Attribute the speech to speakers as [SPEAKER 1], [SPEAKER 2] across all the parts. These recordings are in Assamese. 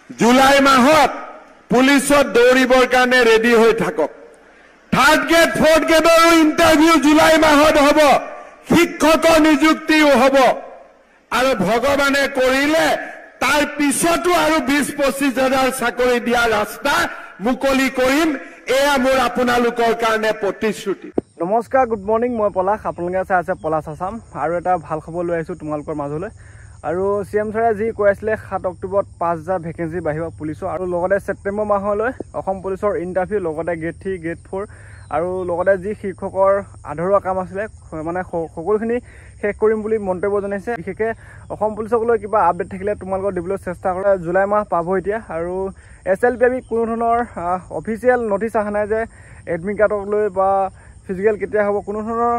[SPEAKER 1] জুলাই মাহত পুলিচত দৌৰিবৰ কাৰণে ৰেডি হৈ থাকক। থাৰ্ড গ্ৰেড ফৰ্থ গ্ৰেডৰো ইণ্টাৰভিউ জুলাই মাহত হ'ব, শিক্ষকৰ নিযুক্তিও হ'ব আৰু ভগৱানে কৰিলে তাৰ পিছতো আৰু 20-25 হাজাৰ চাকৰি দিয়া ৰাস্তা মুকলি কৰিম। এয়া মোৰ আপোনালোকৰ কাৰণে প্ৰতিশ্ৰুতি।
[SPEAKER 2] নমস্কাৰ, গুড মৰ্নিং। মই পলাশ, আপোনালোকে চাই আছে পলাশ আছাম। আৰু এটা ভাল খবৰ লৈ আহিছোঁ তোমালোকৰ মাজলৈ। আৰু CM ছাৰে যি কৈ আছিলে 7 অক্টোবৰত 5000 ভেকেঞ্চি বাঢ়িব পুলিচৰ, আৰু লগতে ছেপ্টেম্বৰ মাহলৈ অসম পুলিচৰ ইণ্টাৰভিউ, লগতে গ্ৰেড 3 গ্ৰেড 4 আৰু লগতে যি শিক্ষকৰ আধৰুৱা কাম আছিলে মানে সকলোখিনি শেষ কৰিম বুলি মন্তব্য জনাইছে। বিশেষকৈ অসম পুলিচক লৈ কিবা আপডেট থাকিলে তোমালোকক দিবলৈ চেষ্টা কৰে। জুলাই মাহ পাব এতিয়া, আৰু SLPB কোনো ধৰণৰ অফিচিয়েল নটিচ অহা নাই যে এডমিট কাৰ্ডক লৈ বা ফিজিকেল কেতিয়া হ'ব, কোনো ধৰণৰ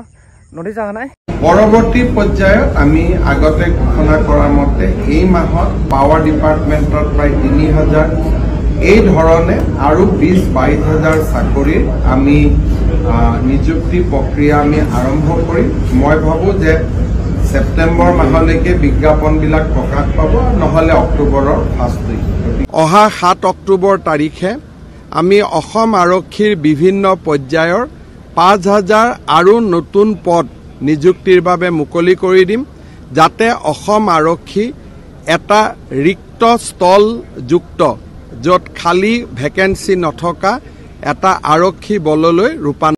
[SPEAKER 2] নটিচ অহা নাই।
[SPEAKER 3] পৰৱৰ্তী পৰ্যায়ত আমি আগতে ঘোষণা কৰাৰ মতে এই মাহত পাৱাৰ ডিপাৰ্টমেণ্টত প্ৰায় 3000 এই ধৰণে আৰু 20-22 হাজাৰ চাকৰিৰ আমি নিযুক্তি প্ৰক্ৰিয়া আমি আৰম্ভ কৰিম। মই ভাবোঁ যে ছেপ্টেম্বৰ মাহলৈকে বিজ্ঞাপনবিলাক প্ৰকাশ পাব, নহ'লে অক্টোবৰৰ ফাৰ্ষ্ট উইক। অহা 7 অক্টোবৰ তাৰিখে আমি অসম আৰক্ষীৰ বিভিন্ন পৰ্যায়ৰ 5000 আৰু নতুন পদ নিযুক্তিৰ বাবে মুকলি কৰি দিম, যাতে অসম আৰক্ষী এটা ৰিক্ত স্থলযুক্ত য'ত খালী ভেকেঞ্চি নথকা এটা আৰক্ষী বললৈ ৰূপান্তৰিত